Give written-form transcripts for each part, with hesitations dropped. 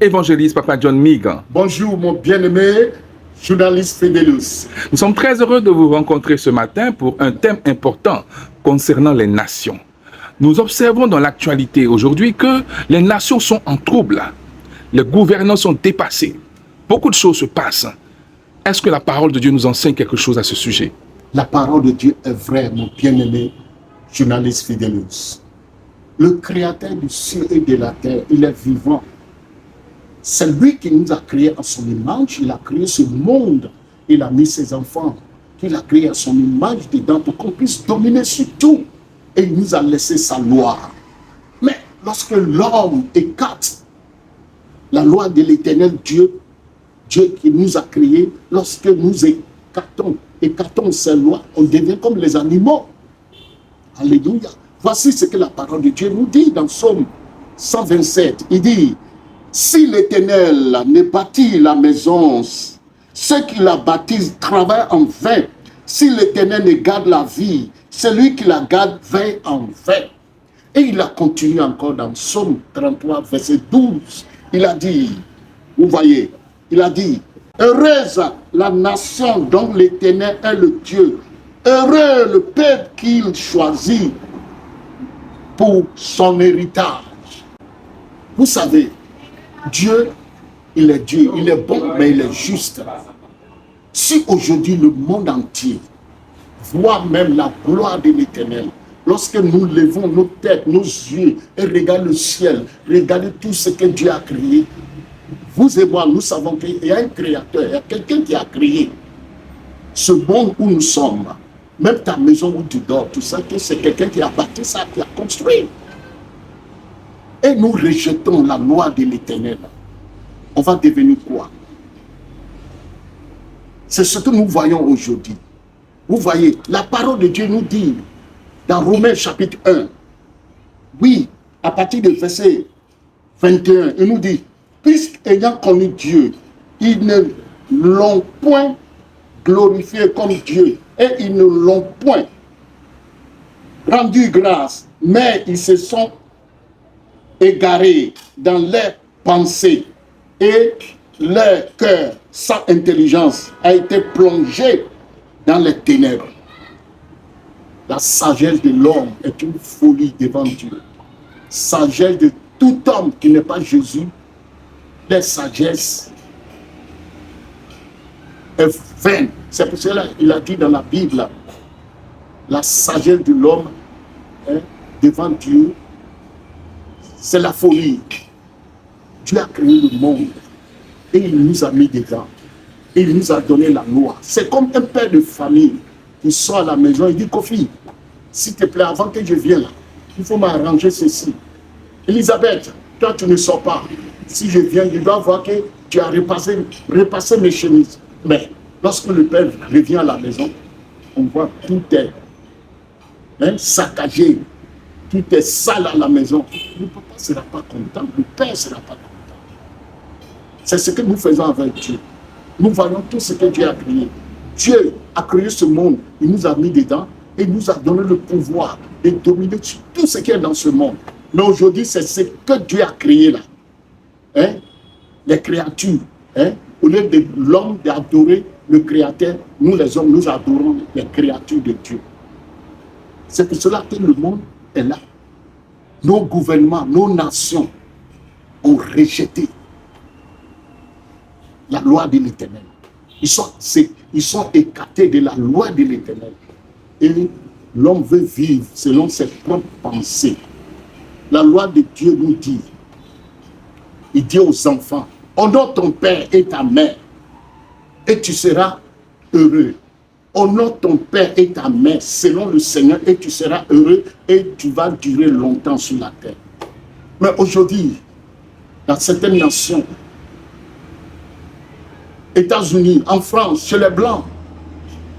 Évangéliste Papa John Migan. Bonjour mon bien-aimé journaliste Fidelus. Nous sommes très heureux de vous rencontrer ce matin pour un thème important concernant les nations. Nous observons dans l'actualité aujourd'hui que les nations sont en trouble. Les gouvernants sont dépassés. Beaucoup de choses se passent. Est-ce que la parole de Dieu nous enseigne quelque chose à ce sujet? La parole de Dieu est vraie, mon bien-aimé journaliste Fidelus. Le créateur du ciel et de la terre, il est vivant. C'est lui qui nous a créés à son image. Il a créé ce monde. Il a mis ses enfants qu'il a créés à son image dedans pour qu'on puisse dominer sur tout. Et il nous a laissé sa loi. Mais lorsque l'homme écarte la loi de l'éternel Dieu, Dieu qui nous a créés, lorsque nous écartons ses lois, on devient comme les animaux. Alléluia. Voici ce que la parole de Dieu nous dit dans Psaume 127. Il dit: si l'Éternel ne bâtit la maison, ceux qui la bâtissent travaillent en vain. Si l'Éternel ne garde la vie, celui qui la garde veille en vain. Et il a continué encore dans Psaume 33, verset 12. Il a dit, vous voyez, il a dit: heureuse la nation dont l'Éternel est le Dieu. Heureux le peuple qu'il choisit pour son héritage. Vous savez, Dieu, il est Dieu, il est bon, mais il est juste. Si aujourd'hui le monde entier voit même la gloire de l'Éternel, lorsque nous levons nos têtes, nos yeux et regardons le ciel, regardez tout ce que Dieu a créé, vous et moi, nous savons qu'il y a un créateur, il y a quelqu'un qui a créé ce monde où nous sommes. Même ta maison où tu dors, tout ça, c'est quelqu'un qui a bâti ça, qui a construit. Et nous rejetons la loi de l'Éternel. On va devenir quoi? C'est ce que nous voyons aujourd'hui. Vous voyez, la parole de Dieu nous dit dans Romains chapitre 1, oui, à partir du verset 21, il nous dit: puisqu'ayant connu Dieu, ils ne l'ont point glorifié comme Dieu et ils ne l'ont point rendu grâce, mais ils se sont égarés dans leurs pensées et leur cœur, sans intelligence, a été plongé dans les ténèbres. La sagesse de l'homme est une folie devant Dieu. Sagesse de tout homme qui n'est pas Jésus, la sagesse est vaine. C'est pour cela qu'il a dit dans la Bible, la sagesse de l'homme devant Dieu, c'est la folie. Dieu a créé le monde et il nous a mis dedans. Et il nous a donné la loi. C'est comme un père de famille qui sort à la maison et dit: Kofi, s'il te plaît, avant que je vienne là, il faut m'arranger ceci. Elisabeth, toi tu ne sors pas. Si je viens, je dois voir que tu as repassé mes chemises. Mais lorsque le père revient à la maison, on voit tout est saccagé. Tout est sale à la maison. Le papa ne sera pas content, le père ne sera pas content. C'est ce que nous faisons avec Dieu. Nous voyons tout ce que Dieu a créé. Dieu a créé ce monde, il nous a mis dedans et il nous a donné le pouvoir de dominer tout ce qui est dans ce monde. Mais aujourd'hui, c'est ce que Dieu a créé là. Les créatures. Au lieu de l'homme d'adorer le créateur, nous les hommes, nous adorons les créatures de Dieu. C'est pour cela que le monde est là. Nos gouvernements, nos nations ont rejeté la loi de l'Éternel. Ils sont écartés de la loi de l'Éternel. Et l'homme veut vivre selon ses propres pensées. La loi de Dieu nous dit, il dit aux enfants: honore ton père et ta mère, et tu seras heureux. Honore ton père et ta mère selon le Seigneur, et tu seras heureux, et tu vas durer longtemps sur la terre. Mais aujourd'hui, dans certaines nations, États-Unis, en France, chez les Blancs,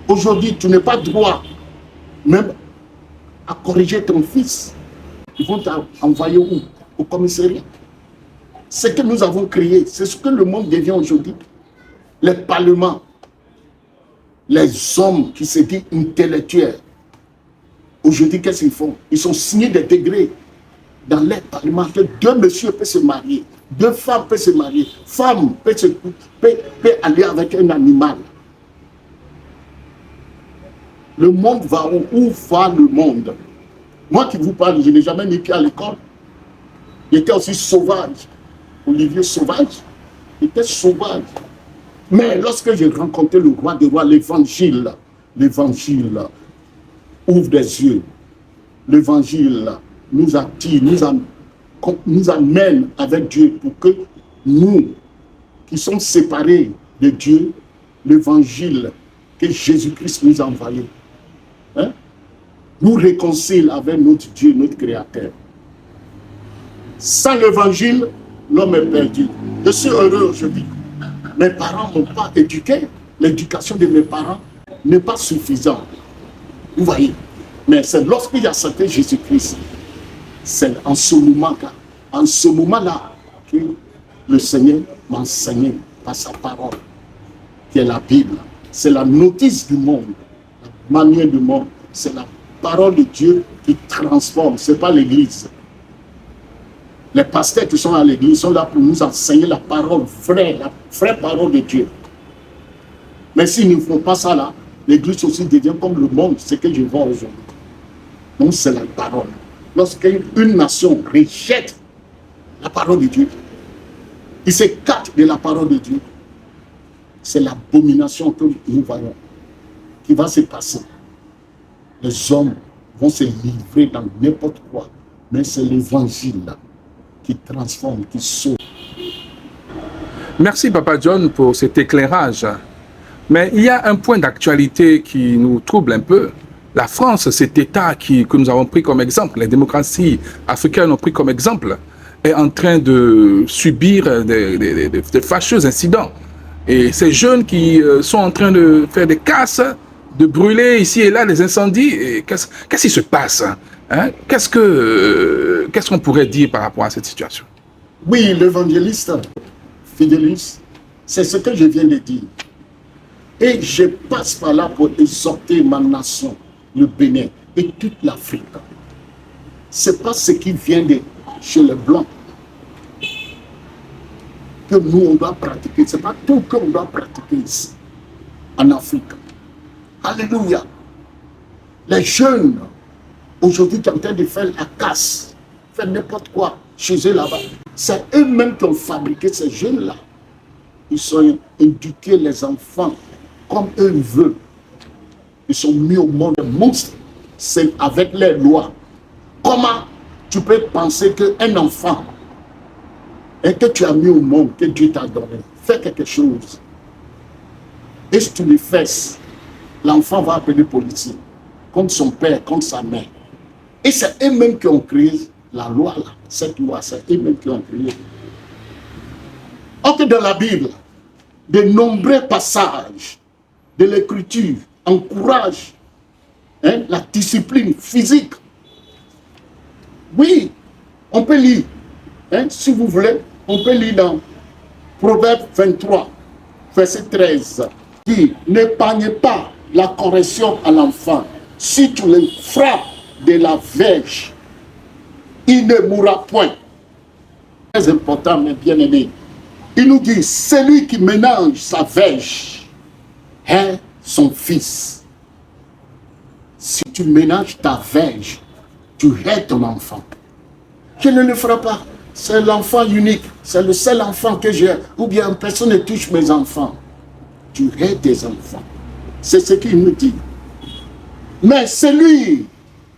aujourd'hui, tu n'as pas droit même à corriger ton fils. Ils vont t'envoyer où? Au commissariat. Ce que nous avons créé, c'est ce que le monde devient aujourd'hui. Les parlements, les hommes qui se disent intellectuels, aujourd'hui, qu'est-ce qu'ils font? Ils sont signés des degrés dans les parlements que deux messieurs peuvent se marier. Deux femmes peuvent se marier. Femme peut aller avec un animal. Le monde va où va le monde? Moi qui vous parle, je n'ai jamais mis pied à l'école. Il était aussi sauvage. Olivier Sauvage était sauvage. Mais lorsque j'ai rencontré le roi des rois, l'évangile ouvre des yeux. L'évangile nous attire, nous amène avec Dieu pour que nous, qui sommes séparés de Dieu, l'évangile que Jésus-Christ nous a envoyé, hein, nous réconcilie avec notre Dieu, notre Créateur. Sans l'évangile, l'homme est perdu. Je suis heureux aujourd'hui. Mes parents ne m'ont pas éduqué. L'éducation de mes parents n'est pas suffisante. Vous voyez. Mais c'est lorsqu'il y a accepté Jésus-Christ, c'est en ce moment-là que le Seigneur m'a enseigné par sa parole, qui est la Bible. C'est la notice du monde, la manière du monde. C'est la parole de Dieu qui transforme. Ce n'est pas l'Église. Les pasteurs qui sont à l'église sont là pour nous enseigner la parole vraie, la vraie parole de Dieu. Mais s'ils ne font pas ça là, l'église aussi devient comme le monde, ce que je vois aujourd'hui. Donc c'est la parole. Lorsqu'une nation rejette la parole de Dieu, il s'écarte de la parole de Dieu, c'est l'abomination que nous voyons qui va se passer. Les hommes vont se livrer dans n'importe quoi, mais c'est l'évangile là qui transforme, qui sauve. Merci Papa John pour cet éclairage. Mais il y a un point d'actualité qui nous trouble un peu. La France, cet État que nous avons pris comme exemple, les démocraties africaines ont pris comme exemple, est en train de subir des fâcheux incidents. Et ces jeunes qui sont en train de faire des casses, de brûler ici et là des incendies, qu'est-ce qui se passe, hein? Qu'est-ce qu'on pourrait dire par rapport à cette situation? Oui, l'évangéliste Fidélus, c'est ce que je viens de dire. Et je passe par là pour exhorter ma nation, le Bénin et toute l'Afrique. Ce n'est pas ce qui vient de chez les Blancs que nous, on doit pratiquer. Ce n'est pas tout qu'on doit pratiquer ici, en Afrique. Alléluia. Les jeunes, aujourd'hui, qui sont en train de faire la casse, faire n'importe quoi chez eux là-bas, c'est eux-mêmes qui ont fabriqué ces jeunes-là. Ils ont éduqué les enfants comme eux veulent. Ils sont mis au monde des monstres. C'est avec les lois. Comment tu peux penser qu'un enfant que tu as mis au monde, que Dieu t'a donné, fait quelque chose, et si tu le fais, l'enfant va appeler le policier contre son père, contre sa mère. Et c'est eux-mêmes qui ont créé la loi là. Cette loi, c'est eux-mêmes qui ont créé. Or que dans la Bible, de nombreux passages de l'écriture encouragent la discipline physique. Oui, on peut lire, si vous voulez, on peut lire dans Proverbe 23, verset 13, qui n'épargne pas la correction à l'enfant. Si tu le frappes de la verge, il ne mourra point. Très important, mes bien-aimés. Il nous dit, celui qui ménage sa verge est son fils. Si tu ménages ta verge, tu hais ton enfant. Je ne le ferai pas. C'est l'enfant unique. C'est le seul enfant que j'ai. Ou bien personne ne touche mes enfants. Tu hais tes enfants. C'est ce qu'il nous dit. Mais celui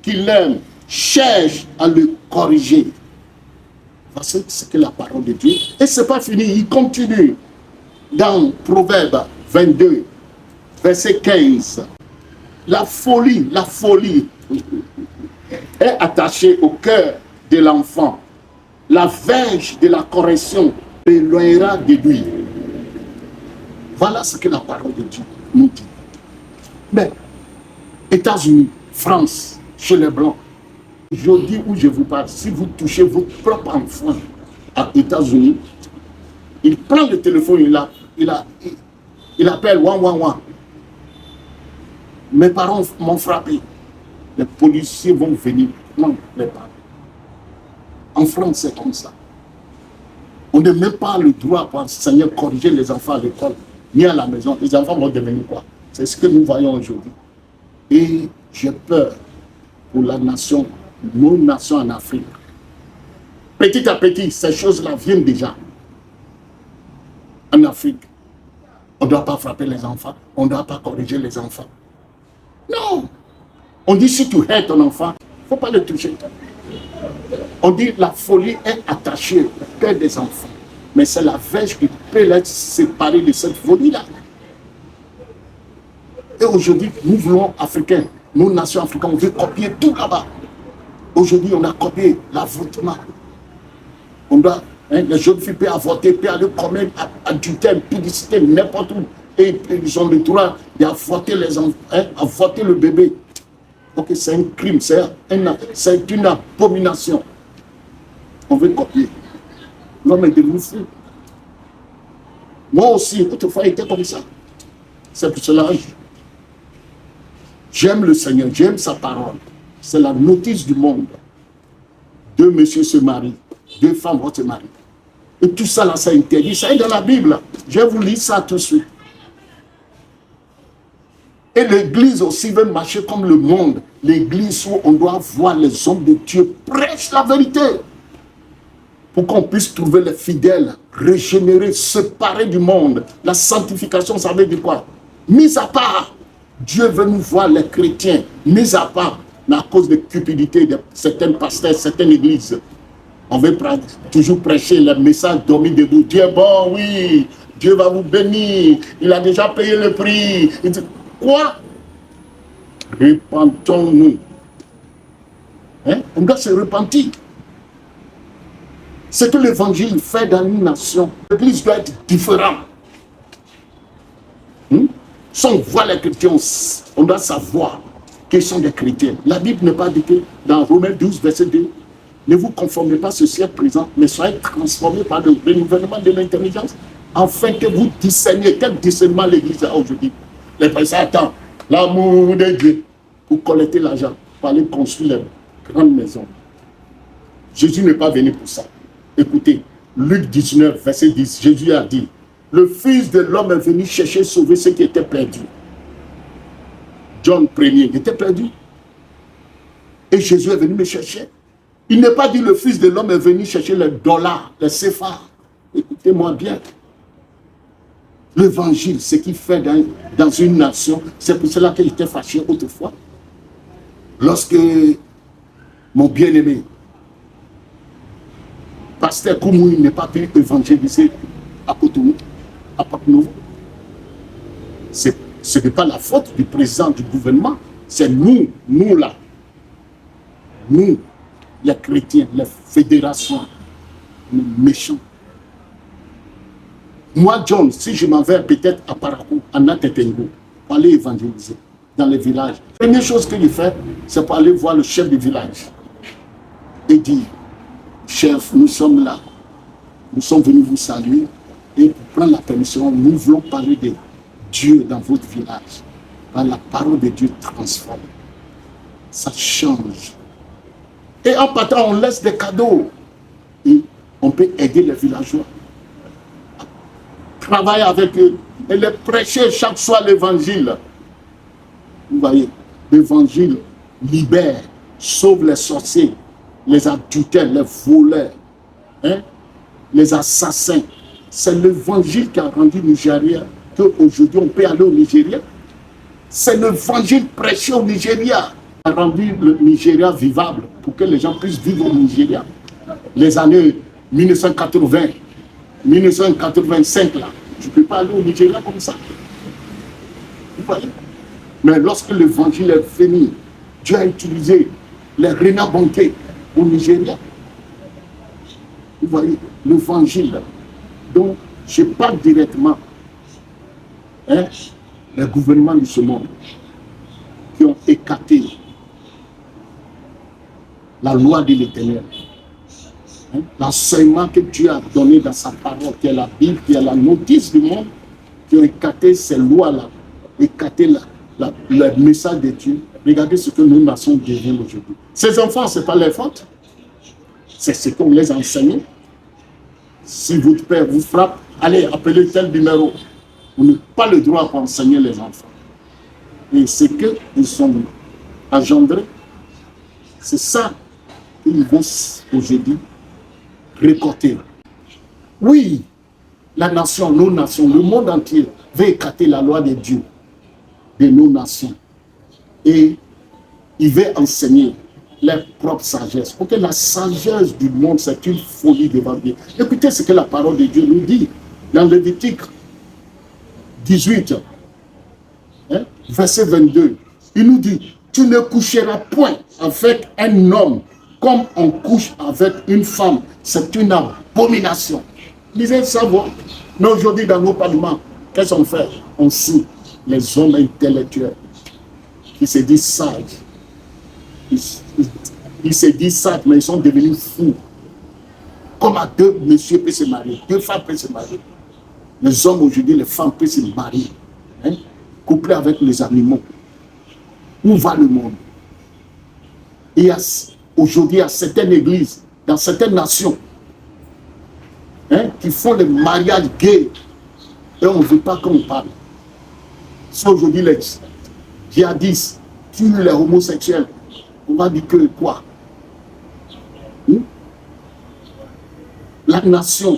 qui l'aime cherche à le corriger. Voici ce que la parole de Dieu. Et ce n'est pas fini. Il continue dans Proverbe 22, verset 15. La folie est attachée au cœur de l'enfant. La verge de la correction l'éloignera de lui. Voilà ce que la parole de Dieu nous dit. Mais, États-Unis, France, chez les Blancs, aujourd'hui où je vous parle, si vous touchez votre propre enfant à États-Unis, il prend le téléphone, il appelle 111. Mes parents m'ont frappé. Les policiers vont venir prendre les parents. En France, c'est comme ça. On n'a même pas le droit pour enseigner, corriger les enfants à l'école, ni à la maison. Les enfants vont devenir quoi? C'est ce que nous voyons aujourd'hui. Et j'ai peur pour la nation, nos nations en Afrique. Petit à petit, ces choses-là viennent déjà. En Afrique, on ne doit pas frapper les enfants, on ne doit pas corriger les enfants. Non! On dit si tu hais ton enfant, il ne faut pas le toucher. On dit la folie est attachée au cœur des enfants. Mais c'est la verge qui peut les séparer de cette folie-là. Et aujourd'hui, nous voulons Africains, nos nations africaines, on veut copier tout là-bas. Aujourd'hui, on a copié l'avortement. On doit, les jeunes filles peuvent avorter, peuvent aller commettre adultère, publicité, n'importe où. Et ils ont le droit d'avorter les enfants, avorter le bébé. Donc c'est un crime, c'est une abomination. On veut copier. L'homme est devenu fou. Moi aussi, autrefois, j'étais comme ça. C'est pour cela que j'aime le Seigneur, j'aime sa parole. C'est la notice du monde. Deux messieurs se marient, deux femmes vont se marier. Et tout ça là, c'est interdit. Ça est dans la Bible. Je vais vous lire ça tout de suite. Et l'église aussi veut marcher comme le monde. L'église où on doit voir les hommes de Dieu prêcher la vérité. Pour qu'on puisse trouver les fidèles, régénérés, séparés du monde. La sanctification, ça veut dire quoi? Mis à part, Dieu veut nous voir les chrétiens, mis à part, à cause de cupidité de certains pasteurs, certaines églises. On veut toujours prêcher le message dormi debout. Dieu est bon, oui, Dieu va vous bénir, il a déjà payé le prix. Il dit, quoi? Repentons-nous. On doit se repentir. Ce que l'évangile fait dans une nation, l'église doit être différente. Si on voit les chrétiens, on doit savoir qu'ils sont des chrétiens. La Bible n'est pas dit que dans Romains 12, verset 2, ne vous conformez pas à ce siècle présent, mais soyez transformés par le renouvellement de l'intelligence, afin que vous discerniez. Quel discernement l'église a aujourd'hui? Les personnes attendent l'amour de Dieu pour collecter l'argent, pour aller construire les grandes maisons. Jésus n'est pas venu pour ça. Écoutez, Luc 19, verset 10, Jésus a dit, le Fils de l'homme est venu chercher, sauver ceux qui étaient perdus. John 1er, il était perdu. Et Jésus est venu me chercher. Il n'est pas dit le Fils de l'homme est venu chercher les dollars, les céphas. Écoutez-moi bien. L'évangile, ce qu'il fait dans une nation, c'est pour cela qu'il était fâché autrefois. Lorsque mon bien-aimé, Pasteur Koumou, n'est pas pu évangéliser à Cotonou, à Porto-Novo. Ce n'est pas la faute du président du gouvernement, c'est nous là. Nous, les chrétiens, les fédérations, les méchants. Moi, John, si je m'en vais peut-être à Parakou, à Natetengo, pour aller évangéliser dans les villages, la première chose que je fais, c'est pour aller voir le chef du village et dire, chef, nous sommes là, nous sommes venus vous saluer et pour prendre la permission, nous voulons parler de Dieu dans votre village. Quand la parole de Dieu transforme, ça change. Et en partant, on laisse des cadeaux. Et on peut aider les villageois. Travailler avec eux et les prêcher chaque soir l'évangile. Vous voyez, l'évangile libère, sauve les sorciers, les adultères, les voleurs, les assassins. C'est l'évangile qui a rendu Nigeria, qu'aujourd'hui on peut aller au Nigeria. C'est l'évangile prêché au Nigeria qui a rendu le Nigeria vivable pour que les gens puissent vivre au Nigeria. Les années 1980, 1985, là, je ne peux pas aller au Nigeria comme ça. Vous voyez? Mais lorsque l'évangile est venu, Dieu a utilisé les renards banqués au Nigeria. Vous voyez, l'évangile. Donc, je parle directement les gouvernements de ce monde qui ont écarté la loi de l'Éternel. L'enseignement que Dieu a donné dans sa parole, qui est la Bible, qui est la notice du monde, qui ont écarté ces lois-là, écarté le message de Dieu. Regardez ce que nos nations deviennent aujourd'hui. Ces enfants, ce n'est pas leur faute. C'est ce qu'on les enseigne. Si votre père vous frappe, allez, appelez tel numéro. Vous n'avez pas le droit d'enseigner les enfants. Et c'est qu'ils sont engendrés. C'est ça qu'ils vont aujourd'hui récolter. Oui, la nation, nos nations, le monde entier veut écarter la loi de Dieu, de nos nations. Et il veut enseigner leur propre sagesse. Parce que la sagesse du monde, c'est une folie devant Dieu. Écoutez ce que la parole de Dieu nous dit dans Lévitique 18, verset 22. Il nous dit, tu ne coucheras point avec un homme comme on couche avec une femme. C'est une abomination. Lisez ça, voir. Mais aujourd'hui, dans nos parlements, qu'est-ce qu'on fait? On signe les hommes intellectuels qui se disent sages. Ils se disent sages, mais ils sont devenus fous. Comment deux messieurs peuvent se marier, deux femmes peuvent se marier. Les hommes aujourd'hui, les femmes peuvent se marier, couplés avec les animaux. Où va le monde? Et aujourd'hui, il y a certaines églises, dans certaines nations, qui font le mariage gay. Et on ne veut pas qu'on parle. Si aujourd'hui les djihadistes tuent les homosexuels, on va dire que quoi? La nation,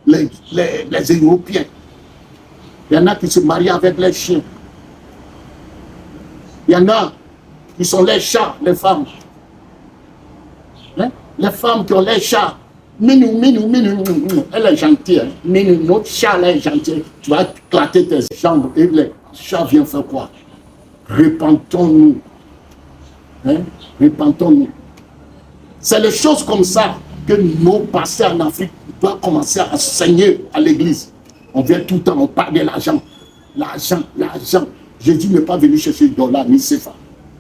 les Européens, il y en a qui se marient avec les chiens. Il y en a qui sont les chats, les femmes. Les femmes qui ont les chats. Minou, elle est gentille. Minou, notre chat, elle est gentille. Tu vas éclater tes jambes et les chats viennent faire quoi? Repentons-nous. Repentons-nous. C'est les choses comme ça que nos pasteurs en Afrique doivent commencer à enseigner à l'église. On vient tout le temps, on parle de l'argent. L'argent, l'argent. Jésus n'est pas venu chercher $, ni CFA.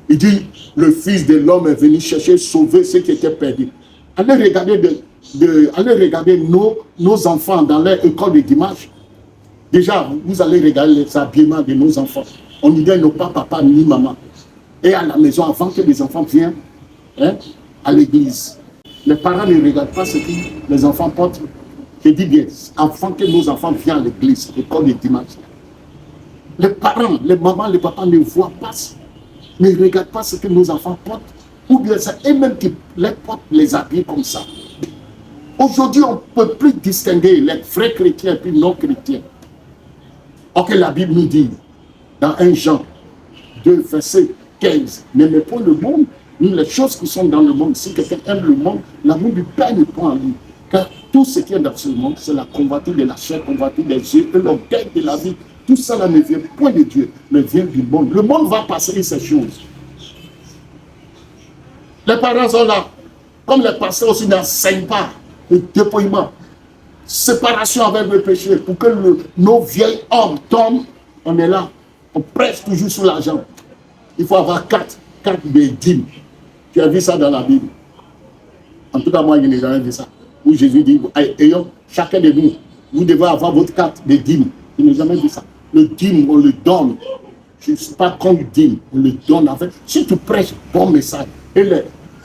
Il dit, le Fils de l'homme est venu chercher, sauver ceux qui étaient perdus. Allez regarder nos enfants dans leur école de dimanche. Déjà, vous allez regarder les habillements de nos enfants. On dit qu'ils n'ont pas papa ni maman. Et à la maison, avant que les enfants viennent à l'église. Les parents ne regardent pas ce que les enfants portent. Je dis bien, avant que nos enfants viennent à l'église, l'école de dimanche. Les parents, les mamans, les papas ne voient pas, ne regardent pas ce que nos enfants portent. Ou bien c'est eux-mêmes qui les portent, les habillent comme ça. Aujourd'hui, on ne peut plus distinguer les vrais chrétiens et puis non chrétiens. Ok, la Bible nous dit, dans 1 Jean 2, verset 15, n'aimez pas le monde, ni les choses qui sont dans le monde. Si quelqu'un aime le monde, l'amour du Père n'est pas en lui. Car tout ce qui est dans ce monde, c'est la convoitise de la chair, convoitise des yeux, et l'orgueil de la vie. Tout ça là ne vient point de Dieu, mais vient du monde. Le monde va passer ces choses. Les parents sont là. Comme les pasteurs aussi n'enseignent pas le dépouillement, séparation avec le péché, pour que nos vieils hommes tombent, on est là. On prêche toujours sur l'argent. Il faut avoir 4 de dîmes. Tu as vu ça dans la Bible? En tout cas, moi, je n'ai jamais vu ça. Où Jésus dit, ayons chacun de nous, vous devez avoir votre 4 de dîmes. Je n'ai jamais vu ça. Le dîme, on le donne. Je ne suis pas contre le dîme, on le donne avec. Si tu prêches bon message,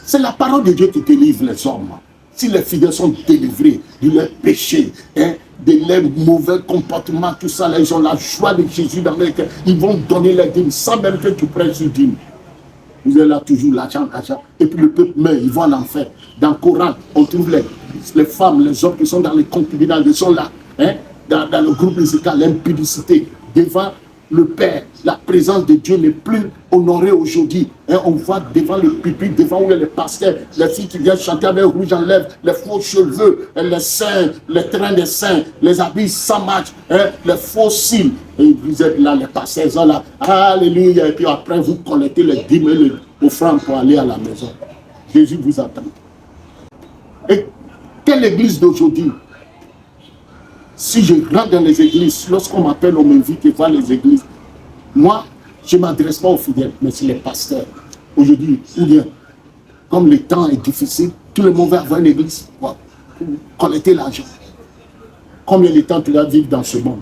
c'est la parole de Dieu qui délivre les hommes. Si les fidèles sont délivrés de leurs péchés, de leurs mauvais comportements, tout ça, là, ils ont la joie de Jésus dans leur cœur. Ils vont donner les dîmes sans même que tu prêches le dîme. Vous êtes là toujours, l'argent. Et puis le peuple meurt, ils vont en enfer. Dans le Coran, on trouve les femmes, les hommes qui sont dans les concubinats, ils sont là, dans le groupe musical, l'impudicité, devant le Père. La présence de Dieu n'est plus honorée aujourd'hui. On voit devant le pupitre, devant où il y a les pasteurs, les filles qui viennent chanter avec rouge en lèvres, les faux cheveux, les seins, les trains des seins, les habits sans match, les faux cils. Et vous êtes là, les pasteurs sont là, alléluia. Et puis après, vous collectez les dîmes et les offrandes pour aller à la maison. Jésus vous attend. Et quelle église d'aujourd'hui? Si je rentre dans les églises, lorsqu'on m'appelle, on m'invite à voir les églises. Moi, je ne m'adresse pas aux fidèles, mais c'est les pasteurs. Aujourd'hui, ou bien, comme le temps est difficile, tout le monde va avoir une église pour collecter l'argent. Combien de temps tu vas vivre dans ce monde?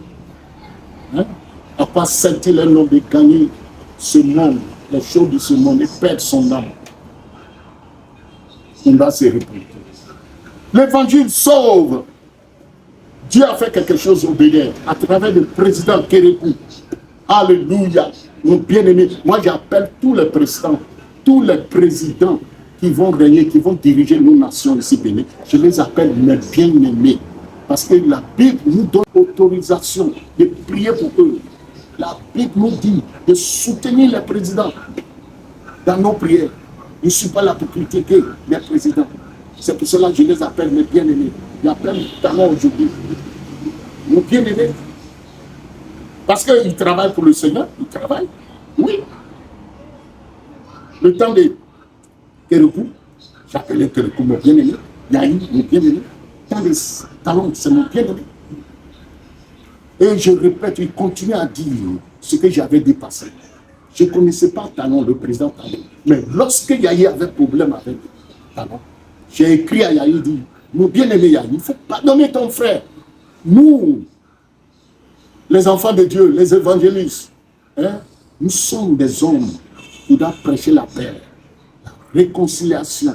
À part sentir le nom de gagner ce monde, les choses de ce monde, et perdre son âme. On va se répondre. L'évangile sauve. Dieu a fait quelque chose au Bénin à travers le président Kérékou. Alléluia. Mon bien-aimé, moi j'appelle tous les présidents qui vont régner, qui vont diriger nos nations ici Bénin. Je les appelle mes bien-aimés. Parce que la Bible nous donne autorisation de prier pour eux. La Bible nous dit de soutenir les présidents dans nos prières. Je ne suis pas là pour critiquer les présidents. C'est pour cela que je les appelle mes bien-aimés. J'appelle Talon aujourd'hui. Mon bien-aimé. Parce qu'ils travaillent pour le Seigneur. Ils travaillent. Oui. Le temps de Kérékou, j'appelais Kérékou mon bien-aimé. Yahi, mon bien-aimé. Le temps de Talon, c'est mon bien-aimé. Et je répète, il continue à dire ce que j'avais dépassé. Je ne connaissais pas Talon, le président Talon. Mais lorsque Yahi avait problème avec Talon, j'ai écrit à Yahi, dit, mon bien-aimé Yahi, il faut pardonner ton frère. Nous, les enfants de Dieu, les évangélistes, hein, nous sommes des hommes qui doivent prêcher la paix, la réconciliation.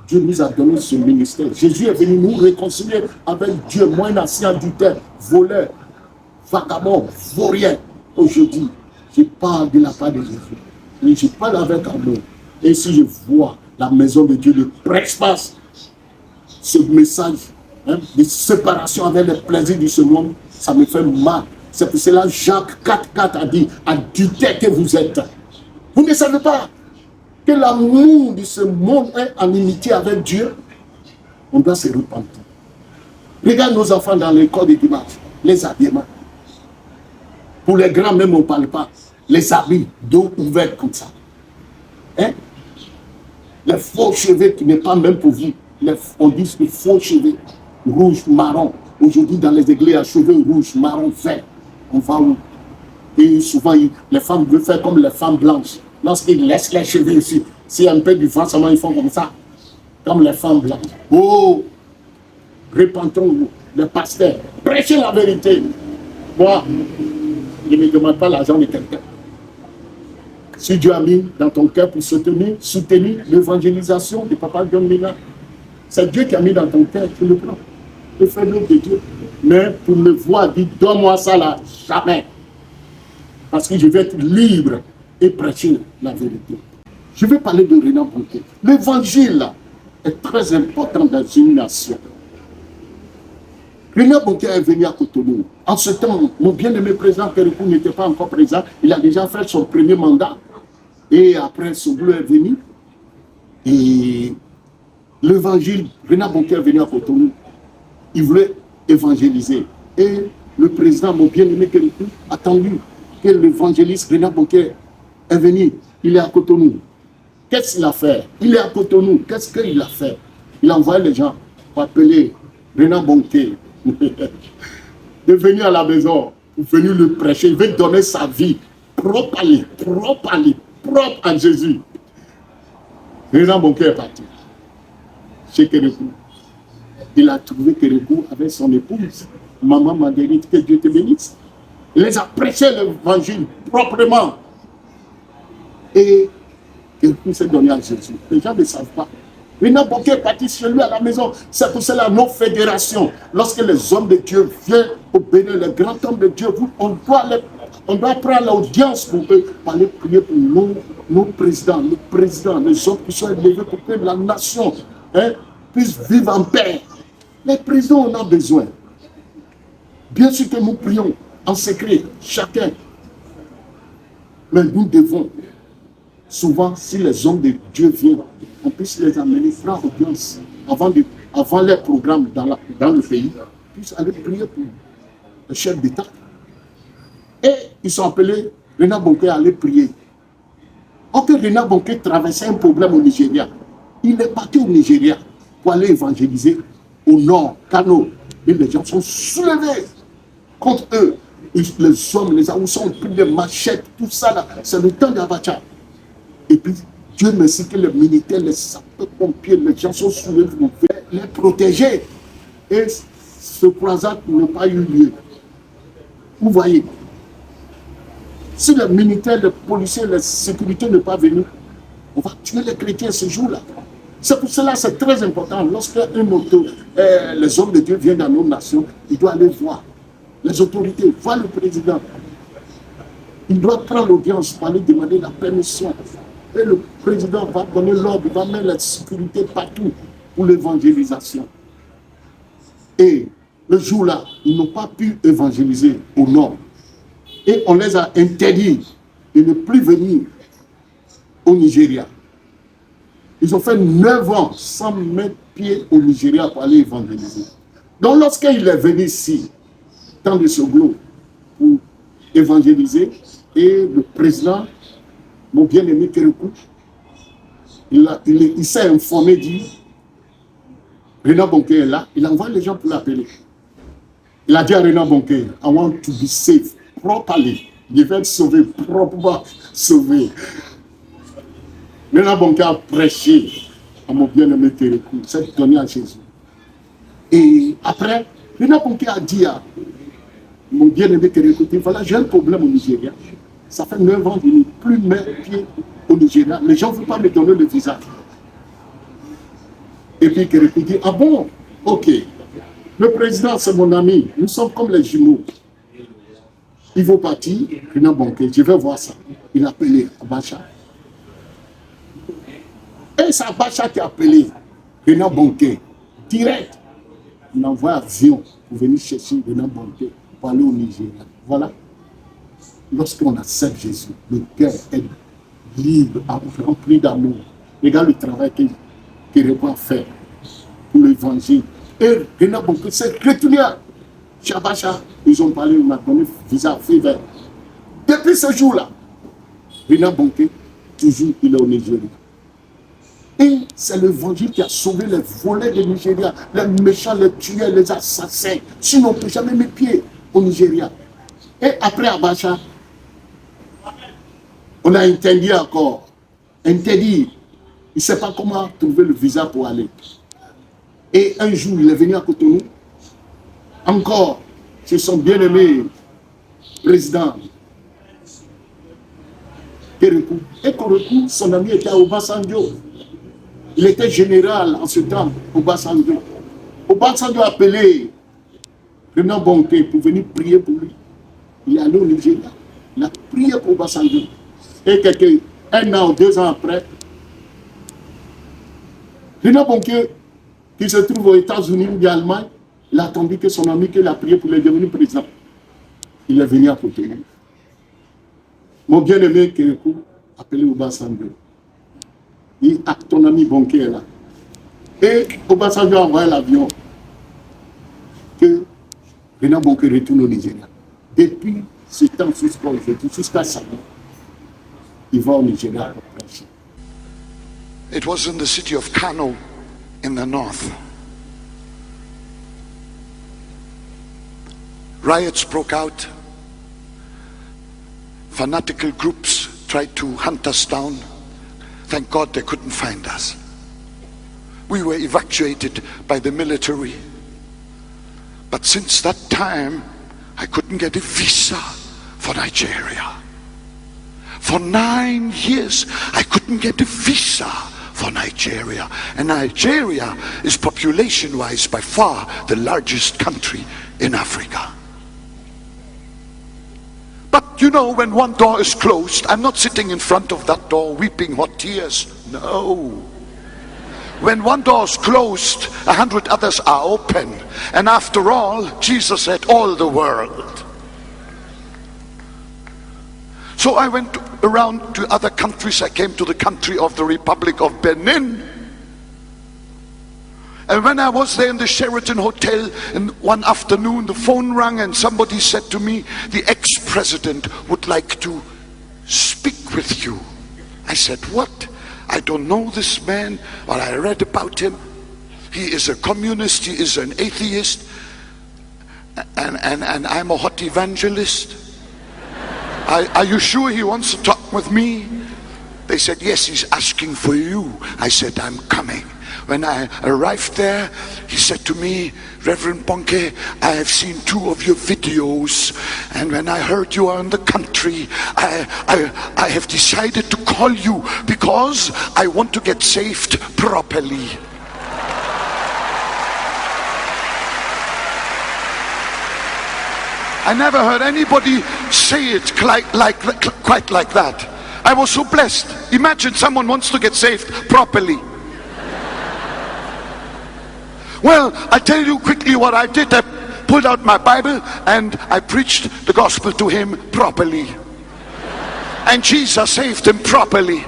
Dieu nous a donné ce ministère. Jésus est venu nous réconcilier avec Dieu. Moi, un ancien adultère, voleur, vagabond, vaurien. Aujourd'hui, je parle de la part de Jésus. Mais je parle avec amour. Et si je vois la maison de Dieu ne prêche pas ce message, hein, de séparation avec les plaisirs de ce monde, ça me fait mal. C'est pour cela que Jacques 4,4 a dit, adultère que vous êtes. Vous ne savez pas que l'amour de ce monde est en unité avec Dieu. On doit se repentir. Regarde nos enfants dans l'école de dimanche, les habillements. Pour les grands même, on ne parle pas. Les habits, dos ouverts comme ça. Hein? Les faux cheveux qui n'est pas même pour vous. On dit les faux cheveux, rouge, marron. Aujourd'hui, dans les églises, il y a cheveux rouges, marron, vert. On va où? Et souvent, les femmes veulent faire comme les femmes blanches. Lorsqu'ils laissent les cheveux ici, s'il y a un peu du vent, seulement ils font comme ça. Comme les femmes blanches. Oh! Repentons-nous, les pasteurs. Prêchez la vérité. Moi, je ne demande pas l'argent de quelqu'un. Si Dieu a mis dans ton cœur pour soutenir l'évangélisation de Papa John Mina, c'est Dieu qui a mis dans ton cœur, tu le prends. Tu fais l'œuvre de Dieu. Mais pour me voir, dis, donne-moi ça là, jamais. Parce que je vais être libre et prêcher la vérité. Je vais parler de Renan Bonke. L'évangile est très important dans une nation. Renan Bonke est venu à Cotonou. En ce temps, mon bien-aimé président Kérékou n'était pas encore présent. Il a déjà fait son premier mandat. Et après, son bleu est venu. Et l'évangile, Renan Bonke est venu à Cotonou. Il voulait évangéliser. Et le président, mon bien-aimé Kérékou, a attendu que l'évangéliste Renan Bonke est venu. Il est à Cotonou. Qu'est-ce qu'il a fait? Il est à Cotonou. Qu'est-ce qu'il a fait? Il a envoyé les gens pour appeler Renan Bonke de venir à la maison, pour venir le prêcher. Il veut donner sa vie propre à lui, propre à Jésus. Renan Bonke est parti chez Kérékou. Il a trouvé Kérékou avec son épouse, Maman Marguerite, que Dieu te bénisse. Il les a prêché l'évangile proprement. Et Kérékou s'est donné à Jésus. Les gens ne savent pas. Renan Bonke est parti chez lui à la maison. C'est pour cela nos fédérations, lorsque les hommes de Dieu viennent au Bénin, les grands hommes de Dieu, on doit prendre l'audience pour eux, pour aller prier pour nos présidents, les hommes qui sont élevés pour que la nation puisse vivre en paix. Les présidents, on a besoin. Bien sûr que nous prions en secret, chacun. Mais nous devons, souvent, si les hommes de Dieu viennent, on puisse les amener, prendre audience avant leur programme dans le pays, puissent aller prier pour le chef d'État. Et ils sont appelés, Renan Bonke à aller prier. Or que Renan Bonke traversait un problème au Nigeria, il est parti au Nigeria pour aller évangéliser au nord, Kano. Et les gens sont soulevés contre eux. Les hommes, les Aoussons ont pris des machettes, tout ça là. C'est le temps d'Abacha. Et puis, Dieu merci que les militaires, les sapeurs-pompiers, les gens sont soulevés pour les protéger. Et ce croisade n'a pas eu lieu. Vous voyez, si les militaires, les policiers, les sécurités ne sont pas venus, on va tuer les chrétiens ce jour-là. C'est pour cela que c'est très important. Lorsque les hommes de Dieu viennent dans nos nations, ils doivent aller voir les autorités, voir le président. Il doit prendre l'audience pour aller demander la permission. Et le président va donner l'ordre, il va mettre la sécurité partout pour l'évangélisation. Et le jour-là, ils n'ont pas pu évangéliser au nord. Et on les a interdits de ne plus venir au Nigeria. Ils ont fait 9 ans sans mettre pied au Nigeria pour aller évangéliser. Donc lorsqu'il est venu ici, dans le Soglo, pour évangéliser, et le président, mon bien-aimé Kérékou, il s'est informé, dit, Renan Bonke est là, il envoie les gens pour l'appeler. Il a dit à Renan Bonke, I want to be saved properly. Je vais être sauvé, proprement sauvé. Renan Bonke a prêché à mon bien-aimé Kérékou, il s'est donné à Jésus. Et après, Renan Bonke a dit à mon bien-aimé Kérékou, voilà, j'ai un problème au Nigeria. Ça fait 9 ans que je n'ai plus mettre pied au Nigeria. Les gens ne veulent pas me donner le visa. Et puis Kérékou dit, ah bon, ok. Le président, c'est mon ami. Nous sommes comme les jumeaux. Il faut partir, Renan Bonke, je vais voir ça. Il a appelé Abacha. Et c'est Abacha qui a appelé Renan Bonke. Direct. Il envoie un avion pour venir chercher Renan Bonke pour aller au Nigeria. Voilà. Lorsqu'on accepte Jésus, le cœur est libre, rempli d'amour. Regarde le travail qu'il répond à faire pour l'évangile. Et Renan Bonke s'est retourné à Abacha. Ils ont parlé, on a donné visa fait vert. Depuis ce jour-là, Renan Bonke, toujours, il est au Nigeria. Et c'est l'évangile qui a sauvé les volets du Nigeria, les méchants, les tueurs, les assassins. Sinon, on ne peut jamais mettre pied au Nigeria. Et après Abacha, on a interdit encore. Interdit. Il ne sait pas comment trouver le visa pour aller. Et un jour, il est venu à Cotonou. Encore, c'est son bien-aimé président Kérékou. Et Kérékou, son ami était à Obasanjo. Il était général en ce temps, Obasanjo. Obasanjo a appelé Renan Bonke pour venir prier pour lui. Il est allé au Nigeria. Il a prié pour Obasanjo. Et un an ou 2 ans après, Renan Bonke, qui se trouve aux États-Unis ou en Allemagne, il a attendu que son ami qu'il a prié pour le devenir président. Il est venu à côté. Mon bien-aimé Kérékou, appelé Obasanjo. Il dit, ah, ton ami Bonke est là. Et Obasanjo a envoyé l'avion que Renan Bonke retourne au Nigeria. Depuis ce temps jusqu'à ça, il va au Nigeria pour prêcher. It was in the city of Kano in the north. Riots broke out. Fanatical groups tried to hunt us down. Thank God they couldn't find us. We were evacuated by the military. But since that time, I couldn't get a visa for Nigeria. For 9 years, I couldn't get a visa for Nigeria. And Nigeria is population-wise by far the largest country in Africa. But you know, when one door is closed, I'm not sitting in front of that door weeping hot tears. No. When one door is closed, 100 others are open. And after all, Jesus said, all the world. So I went around to other countries. I came to the country of the Republic of Benin. And when I was there in the Sheraton Hotel, and one afternoon the phone rang and somebody said to me, the ex-president would like to speak with you. I said, what? I don't know this man, but I read about him. He is a communist, he is an atheist, and I'm a hot evangelist. Are you sure he wants to talk with me? They said, yes, he's asking for you. I said, I'm coming. When I arrived there, he said to me, Reverend Bonke, I have seen 2 of your videos, and when I heard you are in the country, I have decided to call you because I want to get saved properly. I never heard anybody say it quite like that. I was so blessed. Imagine someone wants to get saved properly. Well, I tell you quickly what I did. I pulled out my Bible and I preached the gospel to him properly. And Jesus saved him properly.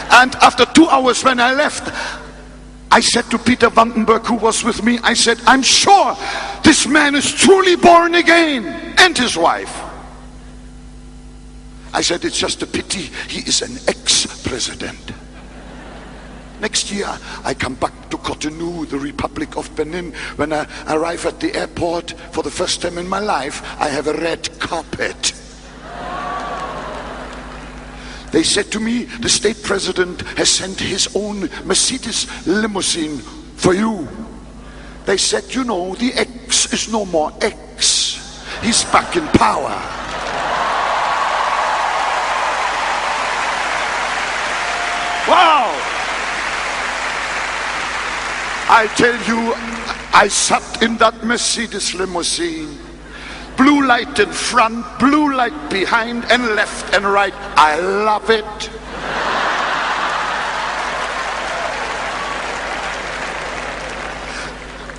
And after 2 hours when I left, I said to Peter Vandenberg, who was with me, I said, I'm sure this man is truly born again, and his wife. I said, it's just a pity he is an ex-president. Next year, I come back to Cotonou, the Republic of Benin. When I arrive at the airport, for the first time in my life, I have a red carpet. They said to me, the state president has sent his own Mercedes limousine for you. They said, you know, the ex is no more ex. He's back in power. Wow! I tell you, I sat in that Mercedes limousine. Blue light in front, blue light behind, and left and right. I love it.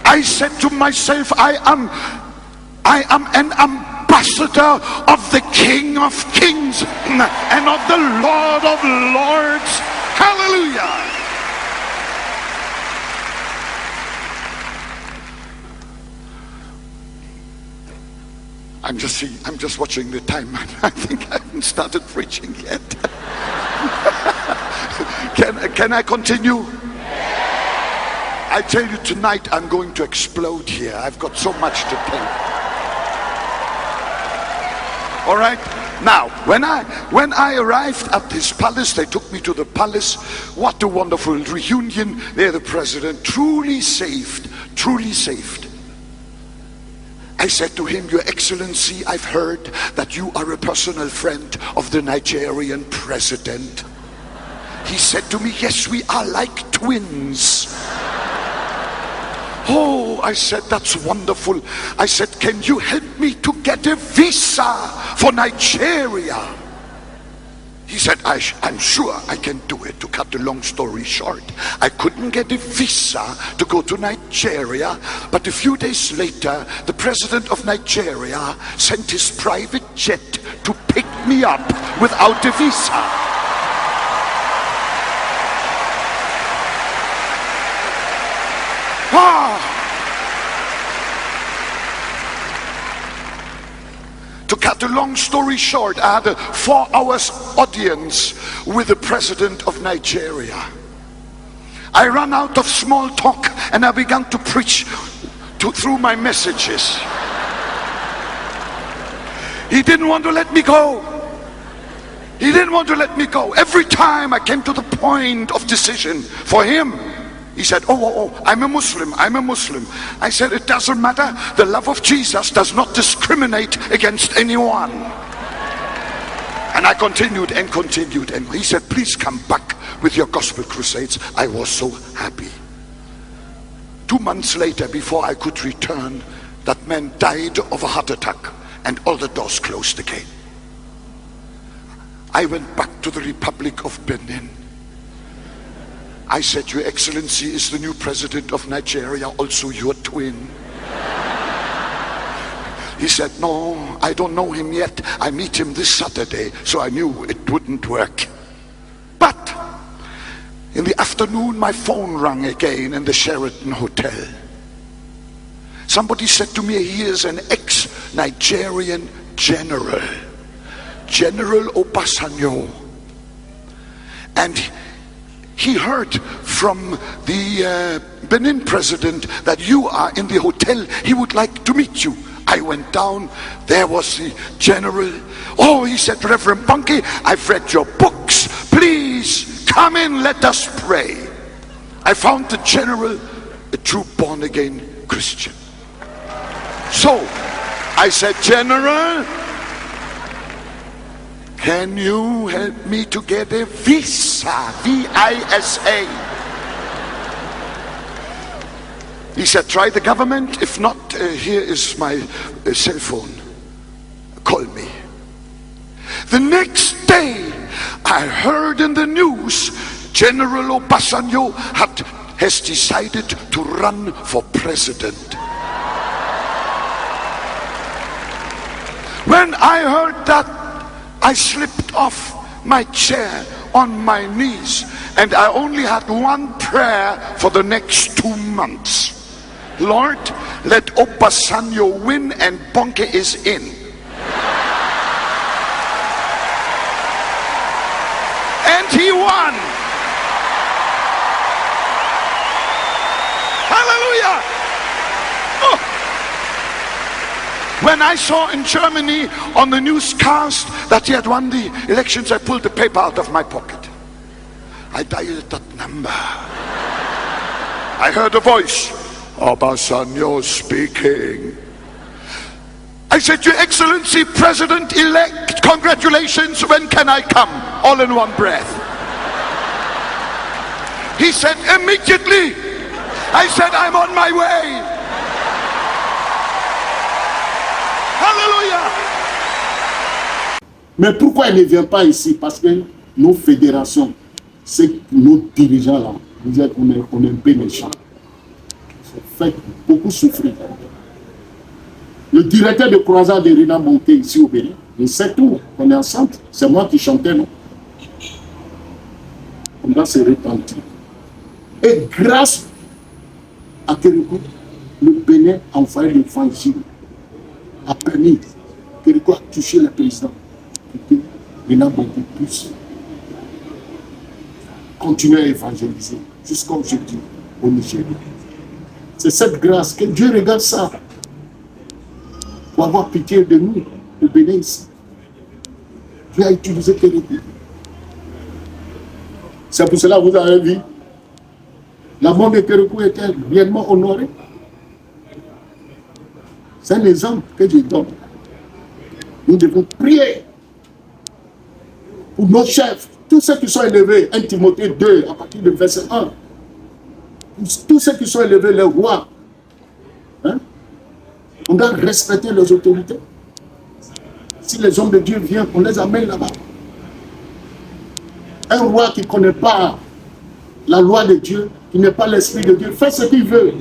I said to myself, I am an ambassador of the King of Kings and of the Lord of Lords. Hallelujah. I'm just watching the time. I think I haven't started preaching yet. Can I continue? I tell you, tonight I'm going to explode here. I've got so much to tell. All right. Now, when I arrived at his palace, they took me to the palace. What a wonderful reunion. There, the president, truly saved, truly saved. I said to him, Your Excellency, I've heard that you are a personal friend of the Nigerian president. He said to me, yes, we are like twins. Oh, I said, that's wonderful. I said, can you help me to get a visa for Nigeria? He said, I'm sure I can do it. To cut the long story short, I couldn't get a visa to go to Nigeria, but a few days later, the president of Nigeria sent his private jet to pick me up without a visa. To cut a long story short, I had a 4-hour audience with the president of Nigeria. I ran out of small talk and I began to preach through my messages. He didn't want to let me go. He didn't want to let me go. Every time I came to the point of decision for him, he said, oh, I'm a Muslim, I'm a Muslim. I said, it doesn't matter. The love of Jesus does not discriminate against anyone. And I continued and continued. And he said, please come back with your gospel crusades. I was so happy. 2 months later, before I could return, that man died of a heart attack and all the doors closed again. I went back to the Republic of Benin. I said, Your Excellency, is the new president of Nigeria also your twin? He said, no, I don't know him yet. I meet him this Saturday, so I knew it wouldn't work. But in the afternoon, my phone rang again in the Sheraton Hotel. Somebody said to me, he is an ex-Nigerian general, General Obasanjo. And he heard from the Benin president that you are in the hotel. He would like to meet you. I went down. There was the general. Oh, he said, Reverend Bunky, I've read your books. Please come in, let us pray. I found the general a true born-again Christian. So, I said, General, can you help me to get a visa? V-I-S-A. He said, try the government. If not, here is my cell phone. Call me. The next day, I heard in the news, General Obasanjo has decided to run for president. When I heard that, I slipped off my chair on my knees, and I only had one prayer for the next 2 months. Lord, let Obasanjo win and Bonke is in. And he won. Hallelujah. Oh. When I saw in Germany on the newscast that he had won the elections, I pulled the paper out of my pocket. I dialed that number. I heard a voice, Obasanjo speaking. I said, Your Excellency, President-elect, congratulations, when can I come? All in one breath. He said, immediately. I said, I'm on my way. Hallelujah. Mais pourquoi il ne vient pas ici? Parce que nos fédérations, c'est nos dirigeants là, vous êtes, on est un peu méchants. Ça fait beaucoup souffrir. Le directeur de croisade de Rina Bonke ici au Bénin, il sait tout, on est ensemble. C'est moi qui chantais, non? On va se repentir. Et grâce à Kérékou, le Bénin a envoyé l'évangile, a permis Kérékou a touché le président pour que Rina Bonke puisse continuer à évangéliser jusqu'à aujourd'hui au Nigeria. C'est cette grâce que Dieu regarde ça pour avoir pitié de nous au Bénin ici. Dieu a utilisé Kérékou. C'est pour cela que vous avez vu la mort de Kérékou était réellement honorée. C'est un exemple que je donne. Nous devons prier pour nos chefs, tous ceux qui sont élevés, 1 Timothée 2, à partir du verset 1. Tous ceux qui sont élevés, les rois, hein? On doit respecter les autorités. Si les hommes de Dieu viennent, on les amène là-bas. Un roi qui ne connaît pas la loi de Dieu, qui n'est pas l'esprit de Dieu, fait ce qu'il veut.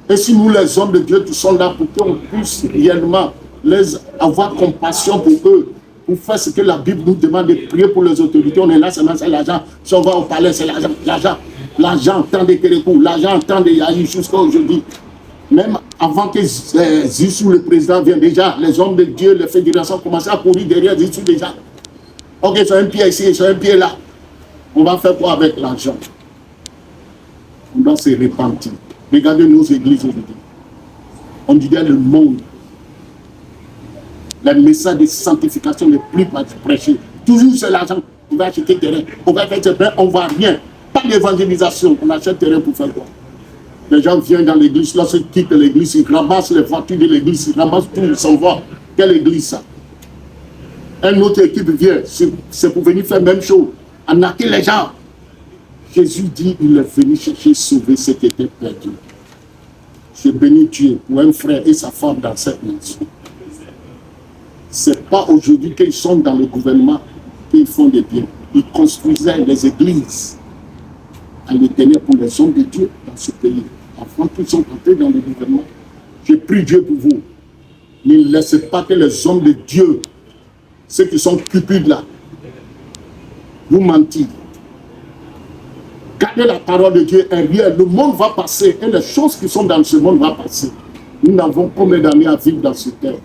Et si nous, les hommes de Dieu, qui sont là pour qu'on puisse réellement les avoir compassion pour eux, pour faire ce que la Bible nous demande de prier pour les autorités, on est là, c'est l'argent. Si on va au palais, c'est l'argent. L'argent tant de Kérékou, l'argent tant de Yahi jusqu'à aujourd'hui. Même avant que Zissou, le président, vienne déjà, les hommes de Dieu, les fédérations commençaient à courir derrière Zissou déjà. Ok, c'est un pied ici, c'est un pied là. On va faire quoi avec l'argent? On doit se repentir. Regardez nos églises aujourd'hui. On dirait le monde. Les messages de sanctification les plus prêchés. Toujours c'est l'argent. On va acheter terrain. On va faire terrain, on ne voit rien. Pas d'évangélisation. On achète terrain pour faire quoi? Les gens viennent dans l'église, lorsqu'ils quittent l'église, ils ramassent les voitures de l'église, ils ramassent tout, ils s'en vont. Quelle église ça? Une autre équipe vient, c'est pour venir faire la même chose, arnaquer les gens. Jésus dit, il est venu chercher, sauver ce qui était perdu. Je bénis Dieu pour un frère et sa femme dans cette nation. Ce n'est pas aujourd'hui qu'ils sont dans le gouvernement qu'ils font des biens. Ils construisaient les églises à l'éternel pour les hommes de Dieu dans ce pays. Avant qu'ils sont entrés dans le gouvernement, je prie Dieu pour vous. Ne laissez pas que les hommes de Dieu, ceux qui sont cupides là, vous mentir. Gardez la parole de Dieu est réelle. Le monde va passer et les choses qui sont dans ce monde vont passer. Nous n'avons combien d'années à vivre dans ce terre.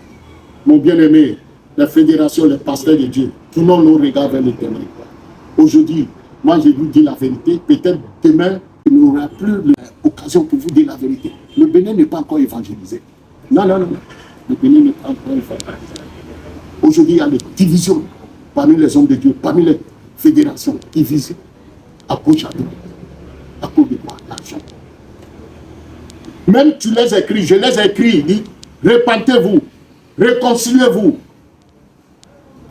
Mon bien-aimé, la fédération, les pasteurs de Dieu, tournons nos regards vers l'éternel. Aujourd'hui, moi je vous dis la vérité. Peut-être demain, il n'y aura plus l'occasion pour vous dire la vérité. Le Bénin n'est pas encore évangélisé. Non. Le Bénin n'est pas encore évangélisé. Aujourd'hui, il y a des divisions parmi les hommes de Dieu, parmi les fédérations divisées à gauche à droite. À cause de quoi? L'argent. Même tu les écris, je les écris, dit, repentez-vous, réconciliez-vous.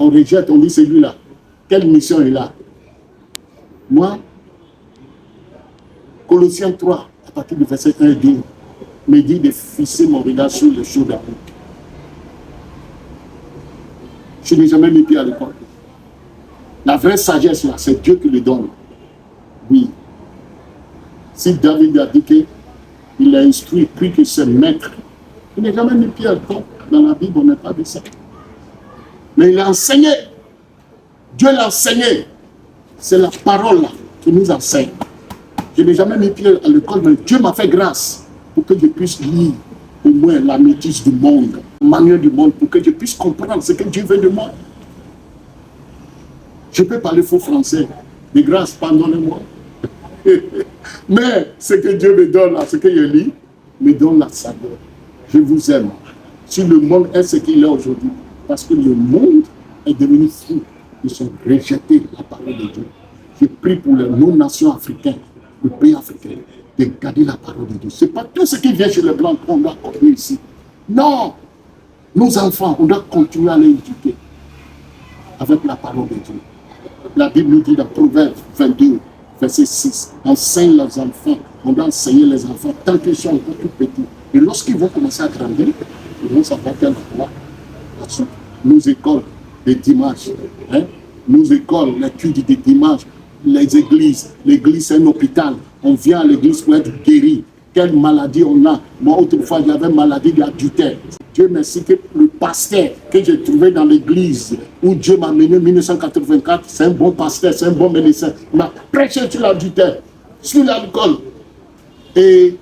On rejette, on dit celui-là. Quelle mission est là? Moi, Colossiens 3, à partir du verset 1 et 2, me dit de fixer mon regard sur les choses d'amour. Je n'ai jamais mis pied à l'école. La vraie sagesse, là, c'est Dieu qui le donne. Oui. Si David a dit qu'il a instruit, pris que c'est maître, il n'a jamais mis pied à l'école. Dans la Bible, on n'est pas de ça. Mais il a enseigné. Dieu l'a enseigné. C'est la parole là qui nous enseigne. Je n'ai jamais mis pied à l'école, mais Dieu m'a fait grâce pour que je puisse lire au moins la métisse du monde, la manière du monde, pour que je puisse comprendre ce que Dieu veut de moi. Je peux parler faux français. De grâce, pardonnez-moi. Mais ce que Dieu me donne, là, ce que je lis, me donne la saveur. Je vous aime. Si le monde est ce qu'il est aujourd'hui, parce que le monde est devenu fou, ils ont rejeté la parole de Dieu. Je prie pour les non-nations africaines, le pays africain, de garder la parole de Dieu. Ce n'est pas tout ce qui vient chez les Blancs qu'on doit continuer ici. Non! Nos enfants, on doit continuer à les éduquer avec la parole de Dieu. La Bible nous dit dans Proverbe 22, verset 6, enseigne les enfants, on doit enseigner les enfants tant qu'ils sont encore tout petits. Et lorsqu'ils vont commencer à grandir, ils vont savoir quelle voie. Nos écoles de dimanche, hein? Nos écoles, les cultes de dimanche, les églises. L'église, c'est un hôpital. On vient à l'église pour être guéri. Quelle maladie on a? Moi, autrefois, j'avais maladie d'adultère. Dieu merci que le pasteur que j'ai trouvé dans l'église où Dieu m'a mené en 1984, c'est un bon pasteur, c'est un bon médecin. Il m'a prêché sur l'adultère, sur l'alcool et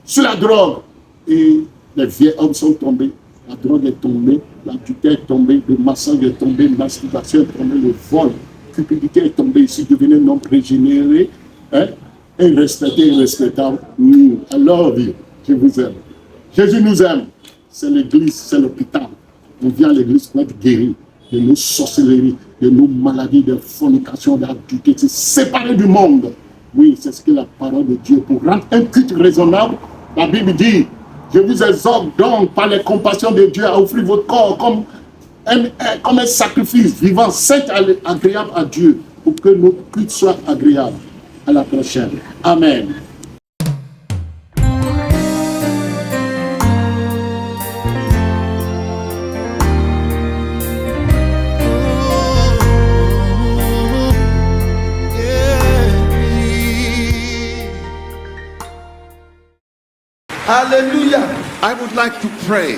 sur la drogue. Et les vieux hommes sont tombés. La drogue est tombée, l'adultère est tombé, le mensonge est tombé, la masturbation est tombée, le vol, la cupidité est tombée. Ici, devenez un homme régénéré, hein, et respecté, respectable. I love you. Je vous aime. Jésus nous aime. C'est l'église, c'est l'hôpital. On vient à l'église pour être guéri de nos sorcelleries, de nos maladies, de fornication, d'adultère, c'est séparé du monde. Oui, c'est ce que la parole de Dieu, pour rendre un culte raisonnable, la Bible dit, je vous exhorte donc par les compassions de Dieu à offrir votre corps comme un sacrifice vivant, saint, agréable à Dieu, pour que notre culte soit agréable. À la prochaine. Amen. Hallelujah. I would like to pray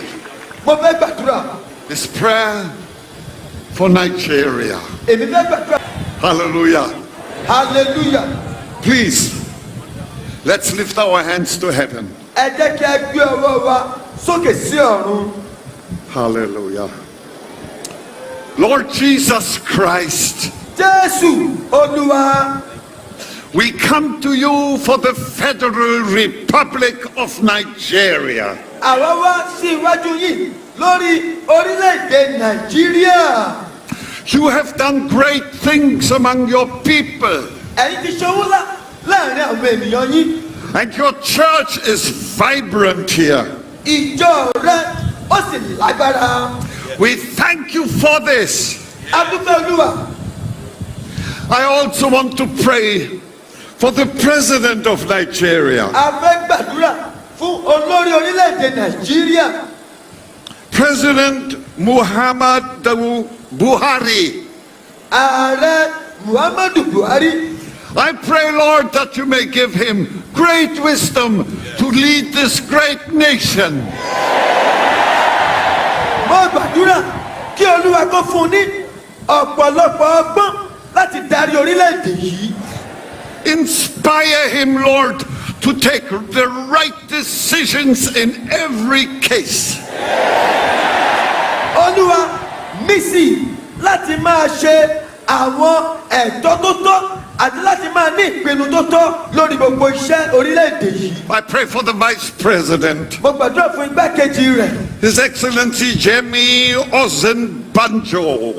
Mo fẹ́ gbàdúrà. this prayer for Nigeria. Èmi fẹ́ gbàdúrà. Hallelujah. Hallelujah. Please, let's lift our hands to heaven. Ẹ jẹ́ kí a gbé ọwọ́ wa sókè sí ọ̀run. Hallelujah. Lord Jesus Christ, Jésù Olúwa. we come to you for the Federal Republic of Nigeria. Àwa wá sí iwájú yìí lórí orílẹ̀-èdè Nàìjíríà. You have done great things among your people, Ẹ̀yin ti ṣe owó ńlá láàrin àwọn ènìyàn yín. and your church is vibrant here. Ìjọ rẹ̀ ó sì lágbára. We thank you for this. A dúpẹ́ Olúwa. I also want to pray for the President of Nigeria, A fẹ́ gbàdúrà fún olórí orílẹ̀-èdè Nàìjíríà. President Muhammadu Buhari. Ààrẹ Muhammadu Buhari. I pray, Lord, that you may give him great wisdom to lead this great nation. Mo gbàdúrà kí Olúwa kó fún un ní ọ̀pọ̀lọpọ̀ ọgbọ́n láti darí orílẹ̀-èdè yìí. Inspire him, Lord, to take the right decisions in every case. Olúwa mí sí láti máa ṣe àwọn ẹ̀tọ́ tó tọ́ àti láti máa ní ìpinnu tó tọ́ lórí gbogbo iṣẹ́ orílẹ̀-èdè yìí. I pray for the Vice President, Mo gbàdúrà fún igbákejì rẹ̀, His Excellency Jemi Osinbanjo.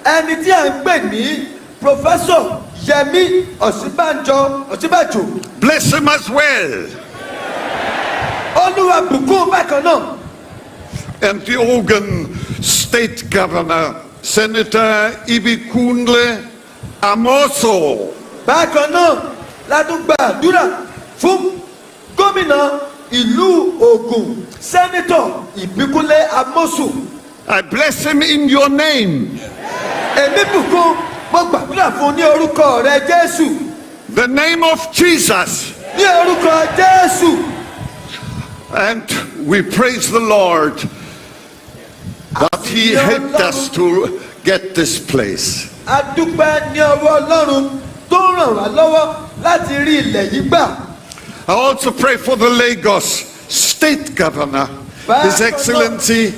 ẹni tí à ń pè ní Professor Yemi Ọ̀ṣínbàjò. Bless him as well. Olúwa bùkún bákan náà. And the Ogun State Governor, Senator Ibikunle Amoso. Bákan náà la tún gba àdúrà fún gómìnà ìlú Ògùn Sẹ́nitọ̀ Ìbíkúnlé Amósù. I bless him in your name. Èmi bùkún mo gbàdúrà fún ní orúkọ rẹ Jésù. The name of Jesus. Ní orúkọ Jésù. And we praise the Lord that he helped us to get this place. A dúpẹ́ ní ọwọ́ Ọlọ́run tó ràn wá lọ́wọ́ láti rí ilẹ̀ yìí gbà. I also pray for the Lagos State Governor, His Excellency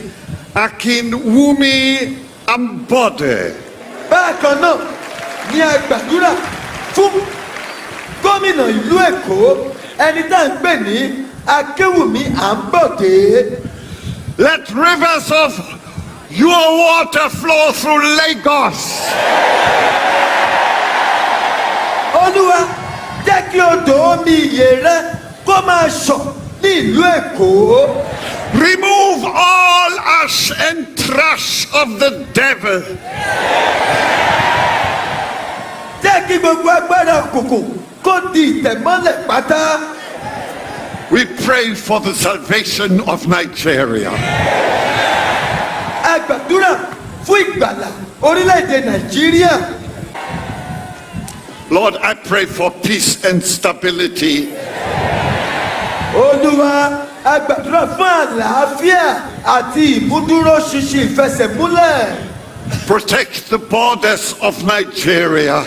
Akinwumi Ambode. Bákan náà ni a gbàdúrà fún gómìnà ìlú Èkó ẹni tá à ń pè ní Akéwùmí Àǹbọ̀dé. Let rivers of your water flow through Lagos. Olúwa jẹ́ kí odò omi ìyè rẹ kó máa ṣàn ní ìlú Èkó. Remove all ash and trash of the devil. Jẹ́ kí gbogbo agbára òkùnkùn kó di ìtẹ̀mọ́lẹ̀ pátá. We pray for the salvation of Nigeria. A gbàdúrà fún ìgbàlà orílẹ̀-èdè Nàìjíríà. Lord, I pray for peace and stability. Olúwa a gbàdúrà fún àlàáfíà àti ìmúdúróṣinṣin ìfẹsẹ̀múlẹ̀. Protect the borders of Nigeria.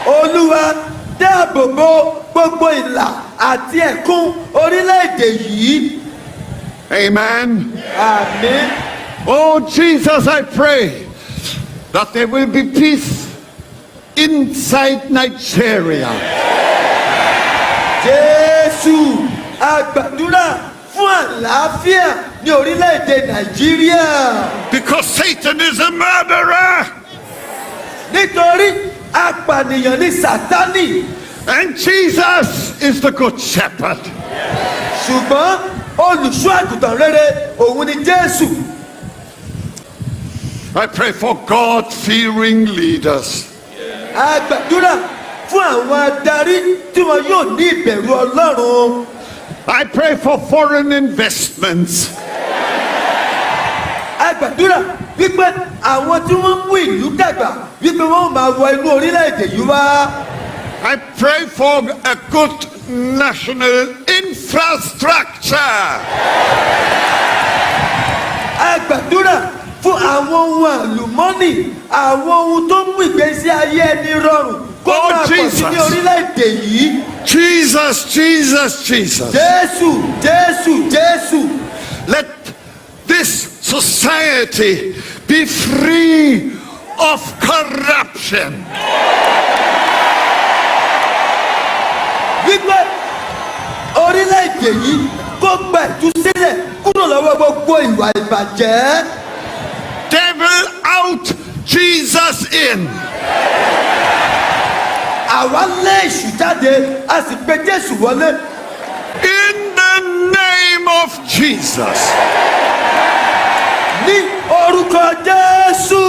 Olúwa dáàbò bo gbogbo ìlà àti ẹ̀kún orílẹ̀-èdè yìí. Amen. Àmín. Oh, Jesus, I pray that there will be peace inside Nigeria. Jésù a gbàdúrà fún àlàáfíà ní orílẹ̀-èdè Nàìjíríà. Because Satan is a murderer. Nítorí apànìyàn ní Sátánì. And Jesus is the good shepherd. Ṣùgbọ́n olùṣọ́ àgùntàn rere òun ni Jésù. I pray for God-fearing leaders. A gbàdúrà fún àwọn adarí tí wọn yóò ní ìbẹ̀rù Ọlọ́run. I pray for foreign investments. A gbàdúrà wípé àwọn tí wọ́n mú ìlú dàgbà wípé wọ́n máa wọ inú orílẹ̀-èdè yìí wá. I pray for a good national infrastructure. A gbàdúrà fún àwọn ohun àlùmọ́nì àwọn ohun tó mú ìgbésí ayé ẹni rọrùn kó máa pọ̀ sí ní orílẹ̀-èdè yìí. Jesus, Jesus, Jesus. Jésù, Jésù, Jésù. Let this society be free of corruption. Wípé orílẹ̀-èdè yìí kó gba ìtúsílẹ̀ kúrò lọ́wọ́ gbogbo ìwà ìbàjẹ́. Devil out, Jesus in. Àwa lé èṣù jáde a sì gbé Jésù wọlé. In the name of Jesus. Ní orúkọ Jésù.